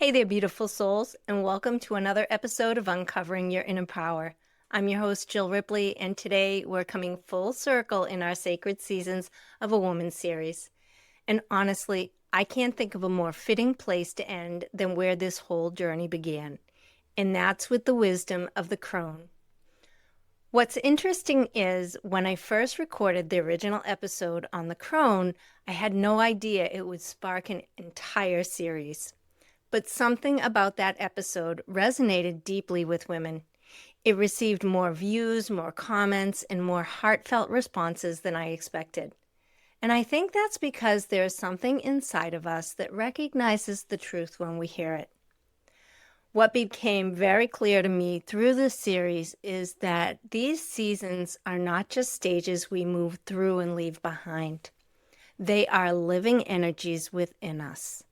Hey there, beautiful souls, and welcome to another episode of Uncovering Your Inner Power. I'm your host, Jill Ripley, and today we're coming full circle in our Sacred Seasons of a Woman series. And honestly, I can't think of a more fitting place to end than where this whole journey began, and that's with the wisdom of the crone. What's interesting is when I first recorded the original episode on the crone, I had no idea it would spark an entire series. But something about that episode resonated deeply with women. It received more views, more comments, and more heartfelt responses than I expected. And I think that's because there's something inside of us that recognizes the truth when we hear it. What became very clear to me through this series is that these seasons are not just stages we move through and leave behind. They are living energies within us.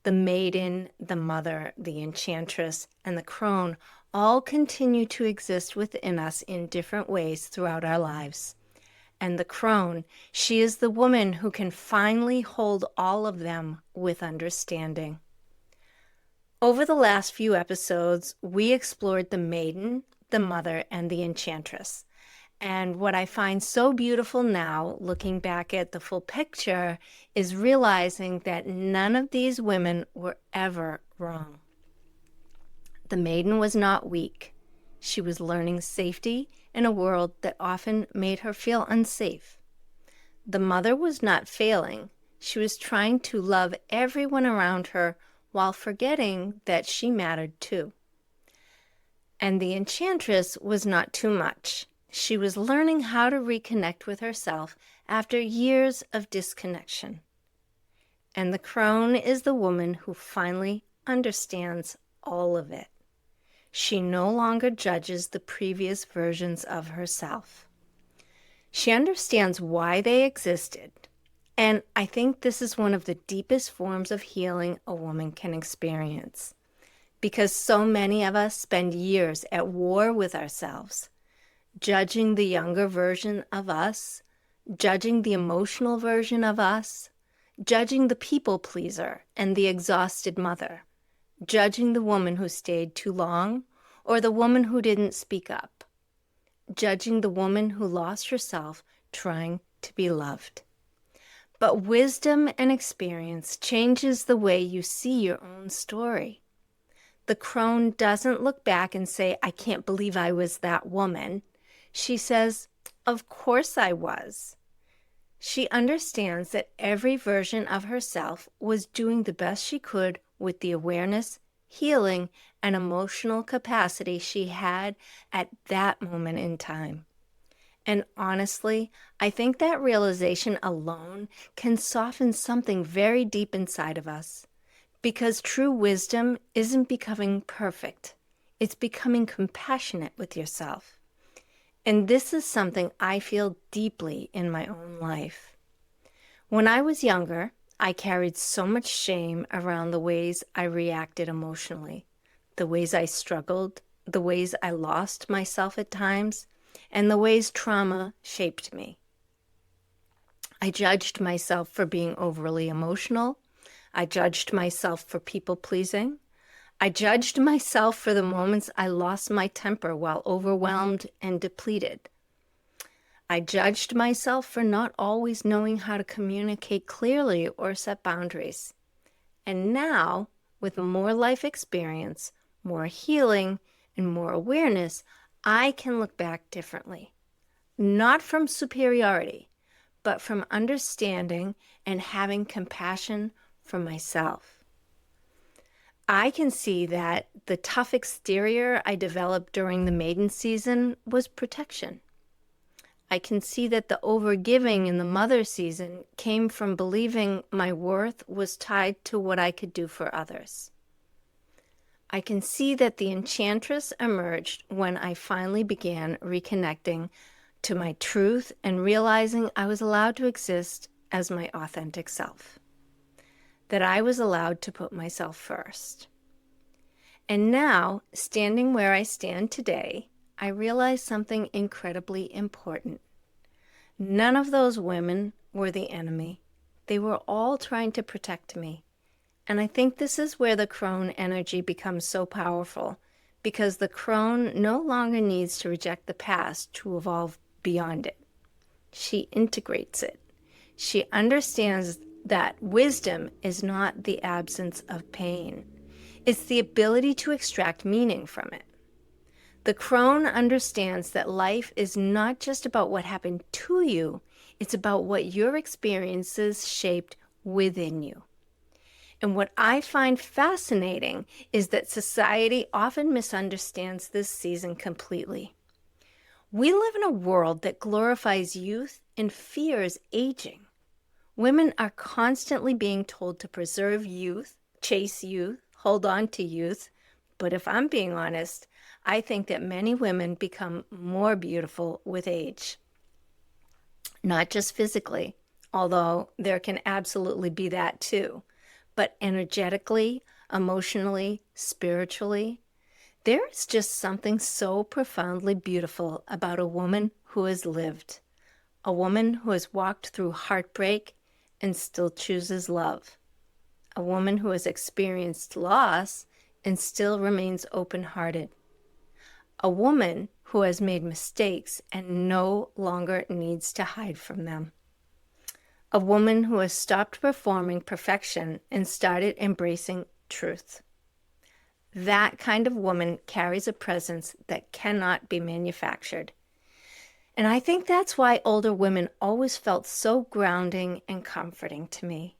The Maiden, the Mother, the Enchantress, and the Crone all continue to exist within us in different ways throughout our lives. And the Crone, she is the woman who can finally hold all of them with understanding. Over the last few episodes, we explored the Maiden, the Mother, and the Enchantress. And what I find so beautiful now, looking back at the full picture, is realizing that none of these women were ever wrong. The Maiden was not weak. She was learning safety in a world that often made her feel unsafe. The Mother was not failing. She was trying to love everyone around her while forgetting that she mattered too. And the Enchantress was not too much. She was learning how to reconnect with herself after years of disconnection. And the crone is the woman who finally understands all of it. She no longer judges the previous versions of herself. She understands why they existed. And I think this is one of the deepest forms of healing a woman can experience. Because so many of us spend years at war with ourselves, judging the younger version of us, judging the emotional version of us, judging the people pleaser and the exhausted mother, judging the woman who stayed too long or the woman who didn't speak up, judging the woman who lost herself trying to be loved. But wisdom and experience changes the way you see your own story. The crone doesn't look back and say, I can't believe I was that woman. She says, of course I was. She understands that every version of herself was doing the best she could with the awareness, healing, and emotional capacity she had at that moment in time. And honestly, I think that realization alone can soften something very deep inside of us. Because true wisdom isn't becoming perfect. It's becoming compassionate with yourself. And this is something I feel deeply in my own life. When I was younger, I carried so much shame around the ways I reacted emotionally, the ways I struggled, the ways I lost myself at times, and the ways trauma shaped me. I judged myself for being overly emotional. I judged myself for people-pleasing. I judged myself for the moments I lost my temper while overwhelmed and depleted. I judged myself for not always knowing how to communicate clearly or set boundaries. And now, with more life experience, more healing, and more awareness, I can look back differently. Not from superiority, but from understanding and having compassion for myself. I can see that the tough exterior I developed during the maiden season was protection. I can see that the overgiving in the mother season came from believing my worth was tied to what I could do for others. I can see that the Enchantress emerged when I finally began reconnecting to my truth and realizing I was allowed to exist as my authentic self. That I was allowed to put myself first. And now, standing where I stand today, I realize something incredibly important. None of those women were the enemy. They were all trying to protect me. And I think this is where the crone energy becomes so powerful, because the crone no longer needs to reject the past to evolve beyond it. She integrates it. She understands that wisdom is not the absence of pain. It's the ability to extract meaning from it. The crone understands that life is not just about what happened to you, it's about what your experiences shaped within you. And what I find fascinating is that society often misunderstands this season completely. We live in a world that glorifies youth and fears aging. Women are constantly being told to preserve youth, chase youth, hold on to youth. But if I'm being honest, I think that many women become more beautiful with age. Not just physically, although there can absolutely be that too, but energetically, emotionally, spiritually. There is just something so profoundly beautiful about a woman who has lived, a woman who has walked through heartbreak and still chooses love, a woman who has experienced loss and still remains open-hearted, a woman who has made mistakes and no longer needs to hide from them. A woman who has stopped performing perfection and started embracing truth. That kind of woman carries a presence that cannot be manufactured. And I think that's why older women always felt so grounding and comforting to me,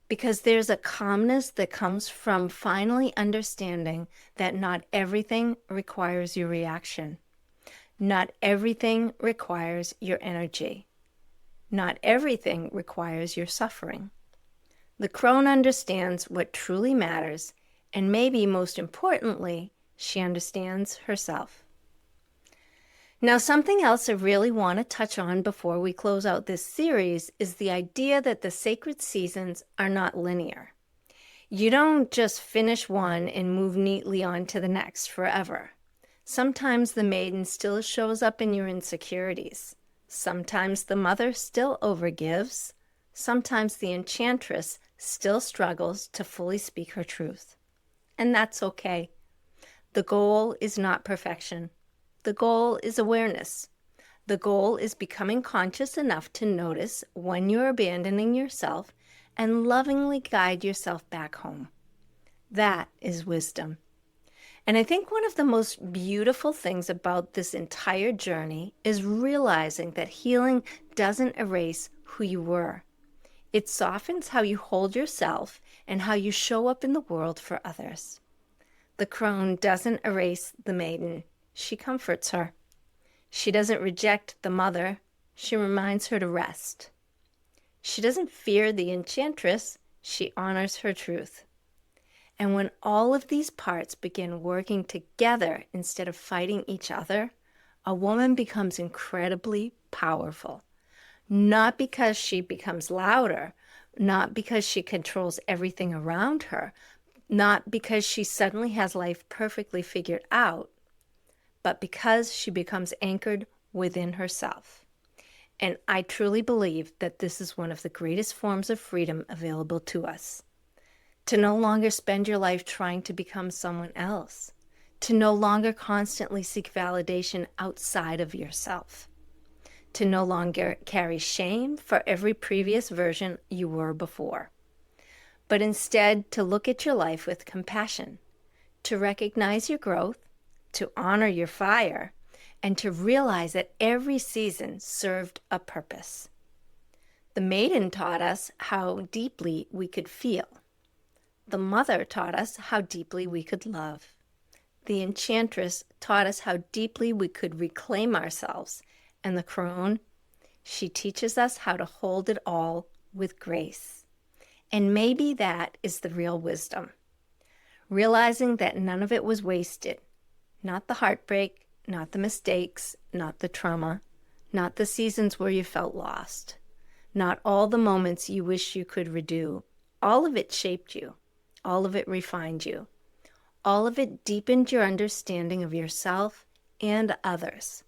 because there's a calmness that comes from finally understanding that not everything requires your reaction. Not everything requires your energy. Not everything requires your suffering. The crone understands what truly matters, and maybe most importantly, she understands herself. Now, something else I really want to touch on before we close out this series is the idea that the sacred seasons are not linear. You don't just finish one and move neatly on to the next forever. Sometimes the maiden still shows up in your insecurities. Sometimes the mother still overgives. Sometimes the enchantress still struggles to fully speak her truth. And that's okay. The goal is not perfection. The goal is awareness. The goal is becoming conscious enough to notice when you're abandoning yourself and lovingly guide yourself back home. That is wisdom. And I think one of the most beautiful things about this entire journey is realizing that healing doesn't erase who you were. It softens how you hold yourself and how you show up in the world for others. The crone doesn't erase the maiden. She comforts her. She doesn't reject the mother. She reminds her to rest. She doesn't fear the enchantress. She honors her truth. And when all of these parts begin working together instead of fighting each other, a woman becomes incredibly powerful. Not because she becomes louder, not because she controls everything around her, not because she suddenly has life perfectly figured out, but because she becomes anchored within herself. And I truly believe that this is one of the greatest forms of freedom available to us. To no longer spend your life trying to become someone else. To no longer constantly seek validation outside of yourself. To no longer carry shame for every previous version you were before. But instead to look at your life with compassion. To recognize your growth. To honor your fire. And to realize that every season served a purpose. The maiden taught us how deeply we could feel. The mother taught us how deeply we could love. The enchantress taught us how deeply we could reclaim ourselves. And the crone, she teaches us how to hold it all with grace. And maybe that is the real wisdom. Realizing that none of it was wasted. Not the heartbreak, not the mistakes, not the trauma, not the seasons where you felt lost. Not all the moments you wish you could redo. All of it shaped you. All of it refined you. All of it deepened your understanding of yourself and others.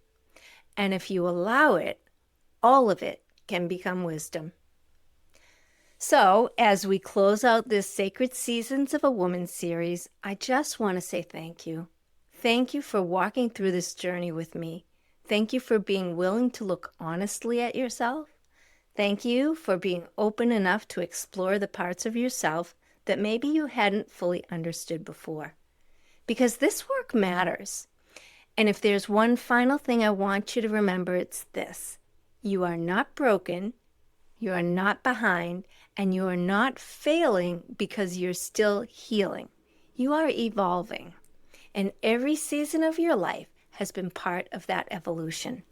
And if you allow it, all of it can become wisdom. So, as we close out this Sacred Seasons of a Woman series, I just want to say thank you. Thank you for walking through this journey with me. Thank you for being willing to look honestly at yourself. Thank you for being open enough to explore the parts of yourself that maybe you hadn't fully understood before. Because this work matters. And if there's one final thing I want you to remember, it's this. You are not broken, you are not behind, and you are not failing because you're still healing. You are evolving. And every season of your life has been part of that evolution.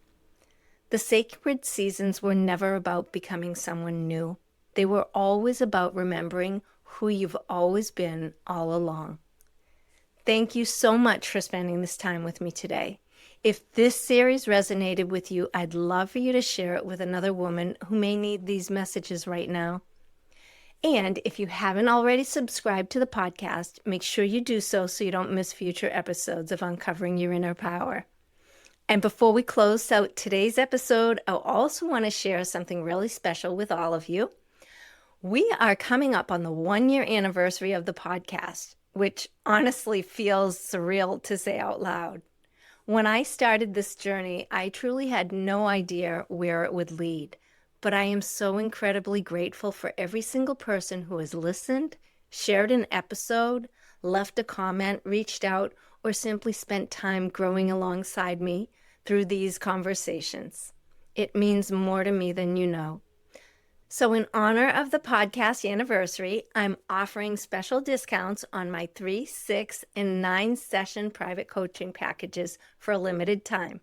The sacred seasons were never about becoming someone new. They were always about remembering who you've always been all along. Thank you so much for spending this time with me today. If this series resonated with you, I'd love for you to share it with another woman who may need these messages right now. And if you haven't already subscribed to the podcast, make sure you do so you don't miss future episodes of Uncovering Your Inner Power. And before we close out today's episode, I also want to share something really special with all of you. We are coming up on the 1-year anniversary of the podcast, which honestly feels surreal to say out loud. When I started this journey, I truly had no idea where it would lead, but I am so incredibly grateful for every single person who has listened, shared an episode, left a comment, reached out, or simply spent time growing alongside me through these conversations. It means more to me than you know. So in honor of the podcast anniversary, I'm offering special discounts on my 3, 6, and 9 session private coaching packages for a limited time.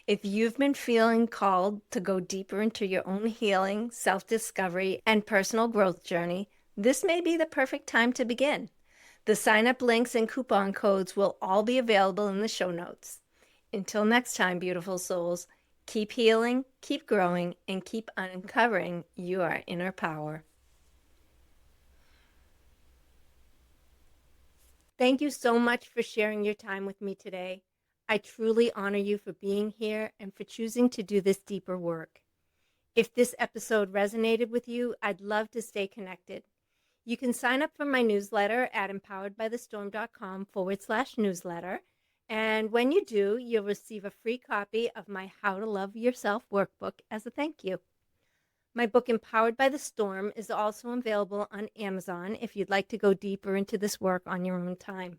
If you've been feeling called to go deeper into your own healing, self-discovery, and personal growth journey, this may be the perfect time to begin. The sign-up links and coupon codes will all be available in the show notes. Until next time, beautiful souls, keep healing, keep growing, and keep uncovering your inner power. Thank you so much for sharing your time with me today. I truly honor you for being here and for choosing to do this deeper work. If this episode resonated with you, I'd love to stay connected. You can sign up for my newsletter at empoweredbythestorm.com/newsletter. And when you do, you'll receive a free copy of my How to Love Yourself workbook as a thank you. My book, Empowered by the Storm, is also available on Amazon if you'd like to go deeper into this work on your own time.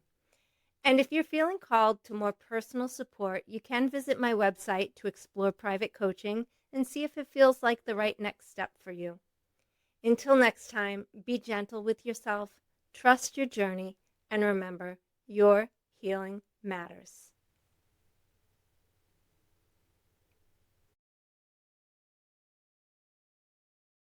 And if you're feeling called to more personal support, you can visit my website to explore private coaching and see if it feels like the right next step for you. Until next time, be gentle with yourself, trust your journey, and remember, your healing matters.